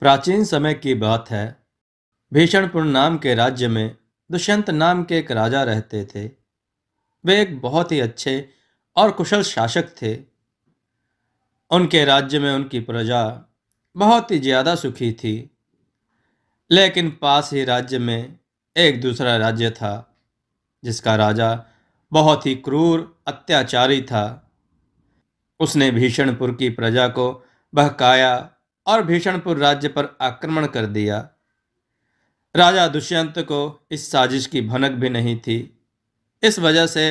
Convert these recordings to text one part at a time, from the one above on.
प्राचीन समय की बात है। भीषणपुर नाम के राज्य में दुष्यंत नाम के एक राजा रहते थे। वे एक बहुत ही अच्छे और कुशल शासक थे। उनके राज्य में उनकी प्रजा बहुत ही ज्यादा सुखी थी। लेकिन पास ही राज्य में एक दूसरा राज्य था, जिसका राजा बहुत ही क्रूर अत्याचारी था। उसने भीषणपुर की प्रजा को बहकाया और भीषणपुर राज्य पर आक्रमण कर दिया। राजा दुष्यंत को इस साजिश की भनक भी नहीं थी। इस वजह से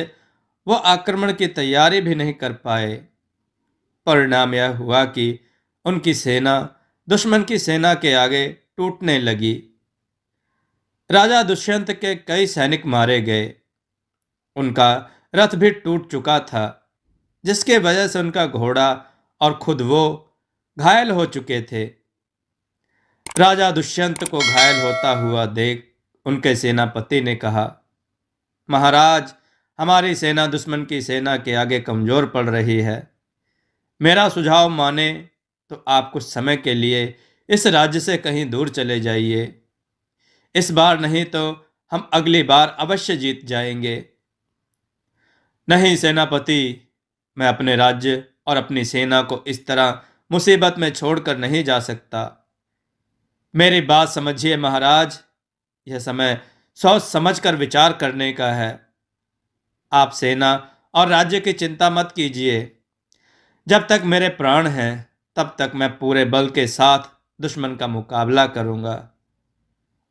वो आक्रमण की तैयारी भी नहीं कर पाए। परिणाम यह हुआ कि उनकी सेना दुश्मन की सेना के आगे टूटने लगी। राजा दुष्यंत के कई सैनिक मारे गए। उनका रथ भी टूट चुका था, जिसके वजह से उनका घोड़ा और खुद वो घायल हो चुके थे। राजा दुष्यंत को घायल होता हुआ देख उनके सेनापति ने कहा, महाराज, हमारी सेना दुश्मन की सेना के आगे कमजोर पड़ रही है। मेरा सुझाव माने तो आप कुछ समय के लिए इस राज्य से कहीं दूर चले जाइए। इस बार नहीं तो हम अगली बार अवश्य जीत जाएंगे। नहीं सेनापति, मैं अपने राज्य और अपनी सेना को इस तरह मुसीबत में छोड़कर नहीं जा सकता। मेरी बात समझिए महाराज, यह समय सोच समझकर विचार करने का है। आप सेना और राज्य की चिंता मत कीजिए। जब तक मेरे प्राण हैं तब तक मैं पूरे बल के साथ दुश्मन का मुकाबला करूंगा।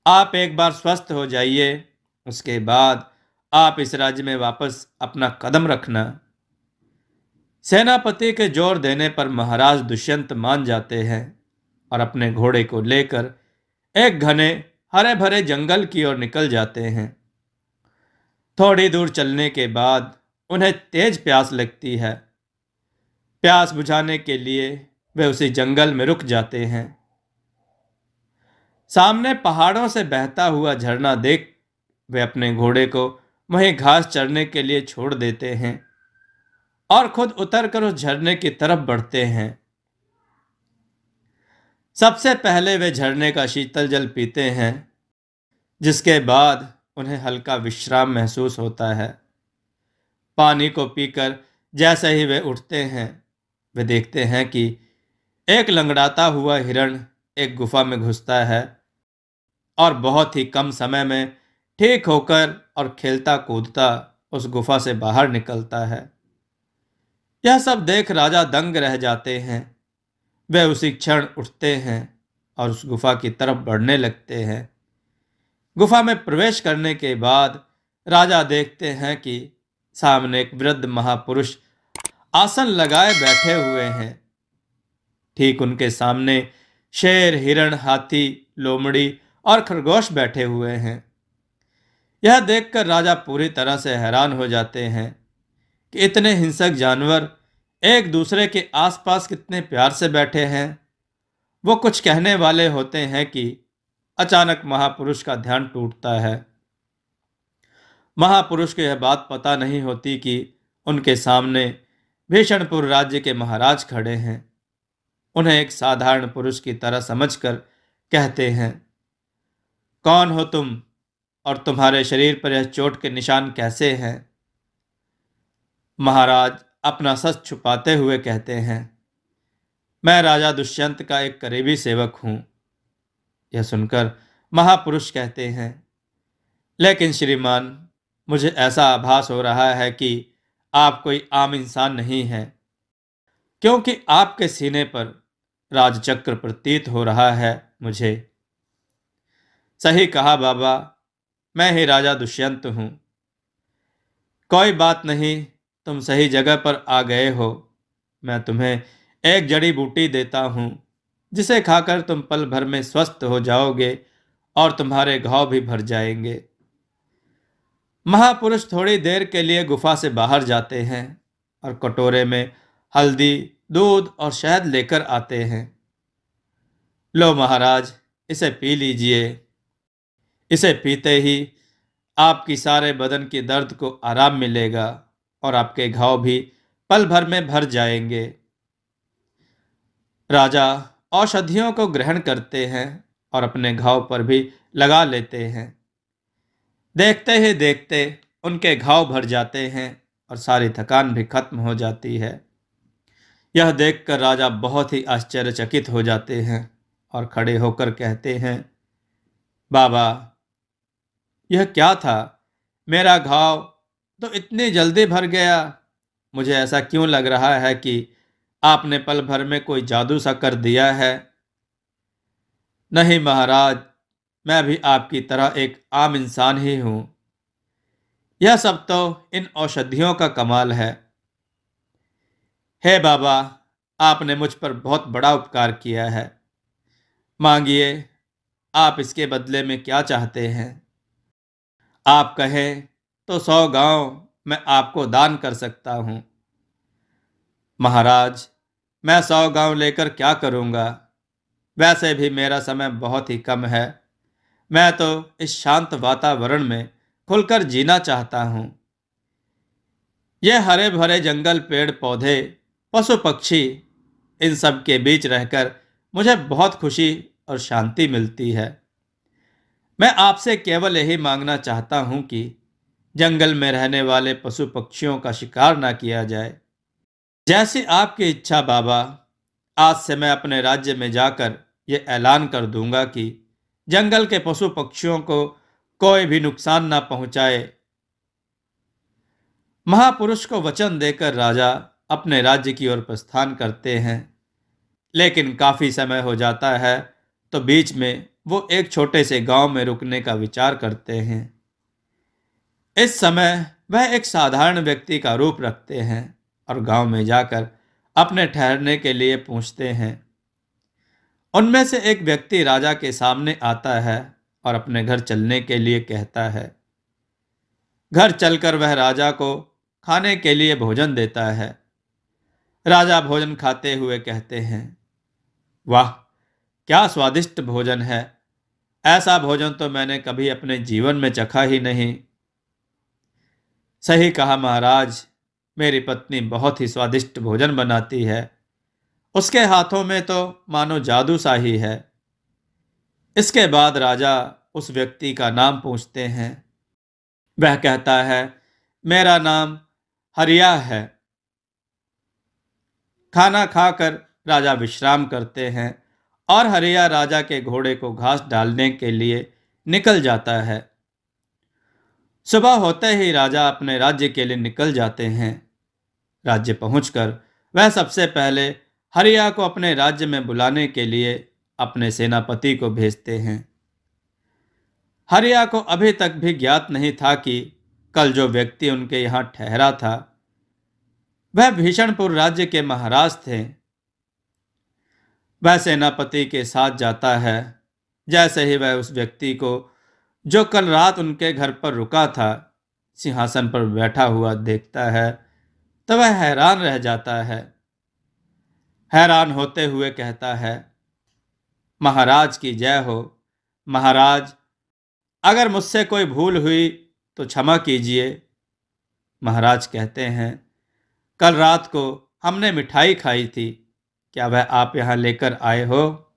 आप एक बार स्वस्थ हो जाइए, उसके बाद आप इस राज्य में वापस अपना कदम रखना। सेनापति के जोर देने पर महाराज दुष्यंत मान जाते हैं और अपने घोड़े को लेकर एक घने हरे भरे जंगल की ओर निकल जाते हैं। थोड़ी दूर चलने के बाद उन्हें तेज प्यास लगती है। प्यास बुझाने के लिए वे उसी जंगल में रुक जाते हैं। सामने पहाड़ों से बहता हुआ झरना देख वे अपने घोड़े को वहीं घास चरने के लिए छोड़ देते हैं और खुद उतरकर उस झरने की तरफ बढ़ते हैं। सबसे पहले वे झरने का शीतल जल पीते हैं, जिसके बाद उन्हें हल्का विश्राम महसूस होता है। पानी को पीकर जैसे ही वे उठते हैं, वे देखते हैं कि एक लंगड़ाता हुआ हिरण एक गुफा में घुसता है और बहुत ही कम समय में ठीक होकर और खेलता कूदता उस गुफा से बाहर निकलता है। यह सब देख राजा दंग रह जाते हैं। वे उसी क्षण उठते हैं और उस गुफा की तरफ बढ़ने लगते हैं। गुफा में प्रवेश करने के बाद राजा देखते हैं कि सामने एक वृद्ध महापुरुष आसन लगाए बैठे हुए हैं। ठीक उनके सामने शेर, हिरण, हाथी, लोमड़ी और खरगोश बैठे हुए हैं। यह देखकर राजा पूरी तरह से हैरान हो जाते हैं कि इतने हिंसक जानवर एक दूसरे के आसपास कितने प्यार से बैठे हैं। वो कुछ कहने वाले होते हैं कि अचानक महापुरुष का ध्यान टूटता है। महापुरुष को यह बात पता नहीं होती कि उनके सामने भीषणपुर राज्य के महाराज खड़े हैं। उन्हें एक साधारण पुरुष की तरह समझकर कहते हैं, कौन हो तुम और तुम्हारे शरीर पर यह चोट के निशान कैसे हैं? महाराज अपना सच छुपाते हुए कहते हैं, मैं राजा दुष्यंत का एक करीबी सेवक हूं। यह सुनकर महापुरुष कहते हैं, लेकिन श्रीमान, मुझे ऐसा आभास हो रहा है कि आप कोई आम इंसान नहीं हैं, क्योंकि आपके सीने पर राजचक्र प्रतीत हो रहा है मुझे। सही कहा बाबा, मैं ही राजा दुष्यंत हूं। कोई बात नहीं, तुम सही जगह पर आ गए हो। मैं तुम्हें एक जड़ी बूटी देता हूं, जिसे खाकर तुम पल भर में स्वस्थ हो जाओगे और तुम्हारे घाव भी भर जाएंगे। महापुरुष थोड़ी देर के लिए गुफा से बाहर जाते हैं और कटोरे में हल्दी, दूध और शहद लेकर आते हैं। लो महाराज, इसे पी लीजिए। इसे पीते ही आपकी सारे बदन की दर्द को आराम मिलेगा और आपके घाव भी पल भर में भर जाएंगे। राजा औषधियों को ग्रहण करते हैं और अपने घाव पर भी लगा लेते हैं। देखते ही देखते उनके घाव भर जाते हैं और सारी थकान भी खत्म हो जाती है। यह देखकर राजा बहुत ही आश्चर्यचकित हो जाते हैं और खड़े होकर कहते हैं, बाबा, यह क्या था? मेरा घाव तो इतनी जल्दी भर गया। मुझे ऐसा क्यों लग रहा है कि आपने पल भर में कोई जादू सा कर दिया है। नहीं महाराज, मैं भी आपकी तरह एक आम इंसान ही हूं। यह सब तो इन औषधियों का कमाल है। हे बाबा, आपने मुझ पर बहुत बड़ा उपकार किया है। मांगिए, आप इसके बदले में क्या चाहते हैं? आप कहें तो 100 गांव मैं आपको दान कर सकता हूं। महाराज, मैं 100 गांव लेकर क्या करूंगा? वैसे भी मेरा समय बहुत ही कम है। मैं तो इस शांत वातावरण में खुलकर जीना चाहता हूं। यह हरे भरे जंगल, पेड़ पौधे, पशु पक्षी, इन सब के बीच रहकर मुझे बहुत खुशी और शांति मिलती है। मैं आपसे केवल यही मांगना चाहता हूं कि जंगल में रहने वाले पशु पक्षियों का शिकार ना किया जाए। जैसी आपकी इच्छा बाबा। आज से मैं अपने राज्य में जाकर ये ऐलान कर दूंगा कि जंगल के पशु पक्षियों को कोई भी नुकसान ना पहुंचाए। महापुरुष को वचन देकर राजा अपने राज्य की ओर प्रस्थान करते हैं। लेकिन काफी समय हो जाता है तो बीच में वो एक छोटे से गांव में रुकने का विचार करते हैं। इस समय वह एक साधारण व्यक्ति का रूप रखते हैं और गांव में जाकर अपने ठहरने के लिए पूछते हैं। उनमें से एक व्यक्ति राजा के सामने आता है और अपने घर चलने के लिए कहता है। घर चलकर वह राजा को खाने के लिए भोजन देता है। राजा भोजन खाते हुए कहते हैं, वाह, क्या स्वादिष्ट भोजन है। ऐसा भोजन तो मैंने कभी अपने जीवन में चखा ही नहीं। सही कहा महाराज, मेरी पत्नी बहुत ही स्वादिष्ट भोजन बनाती है। उसके हाथों में तो मानो जादू सा ही है। इसके बाद राजा उस व्यक्ति का नाम पूछते हैं। वह कहता है, मेरा नाम हरिया है। खाना खाकर राजा विश्राम करते हैं और हरिया राजा के घोड़े को घास डालने के लिए निकल जाता है। सुबह होते ही राजा अपने राज्य के लिए निकल जाते हैं। राज्य पहुंचकर वह सबसे पहले हरिया को अपने राज्य में बुलाने के लिए अपने सेनापति को भेजते हैं। हरिया को अभी तक भी ज्ञात नहीं था कि कल जो व्यक्ति उनके यहाँ ठहरा था वह भीषणपुर राज्य के महाराज थे। वह सेनापति के साथ जाता है। जैसे ही वह उस व्यक्ति को जो कल रात उनके घर पर रुका था सिंहासन पर बैठा हुआ देखता है तो वह हैरान रह जाता है। हैरान होते हुए कहता है, महाराज की जय हो। महाराज, अगर मुझसे कोई भूल हुई तो क्षमा कीजिए। महाराज कहते हैं, कल रात को हमने मिठाई खाई थी, क्या वह आप यहाँ लेकर आए हो?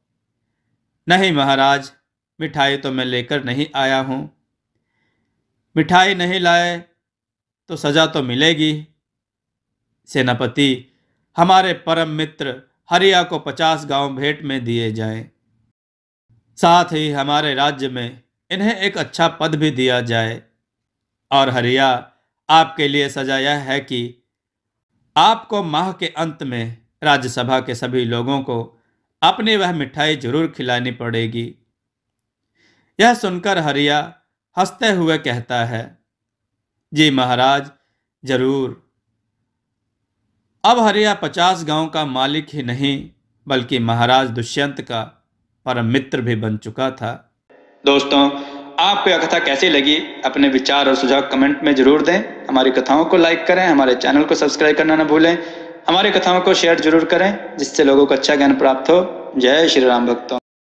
नहीं महाराज, मिठाई तो मैं लेकर नहीं आया हूँ। मिठाई नहीं लाए तो सजा तो मिलेगी। सेनापति, हमारे परम मित्र हरिया को 50 गांव भेंट में दिए जाएं। साथ ही हमारे राज्य में इन्हें एक अच्छा पद भी दिया जाए। और हरिया, आपके लिए सजा यह है कि आपको माह के अंत में राज्यसभा के सभी लोगों को अपनी वह मिठाई जरूर खिलानी पड़ेगी। यह सुनकर हरिया हंसते हुए कहता है, जी महाराज, जरूर। अब हरिया 50 गांव का मालिक ही नहीं बल्कि महाराज दुष्यंत का परम मित्र भी बन चुका था। दोस्तों, आपको यह कथा कैसी लगी? अपने विचार और सुझाव कमेंट में जरूर दें। हमारी कथाओं को लाइक करें, हमारे चैनल को सब्सक्राइब करना न भूलें। हमारी कथाओं को शेयर जरूर करें जिससे लोगों को अच्छा ज्ञान प्राप्त हो। जय श्री राम भक्तों।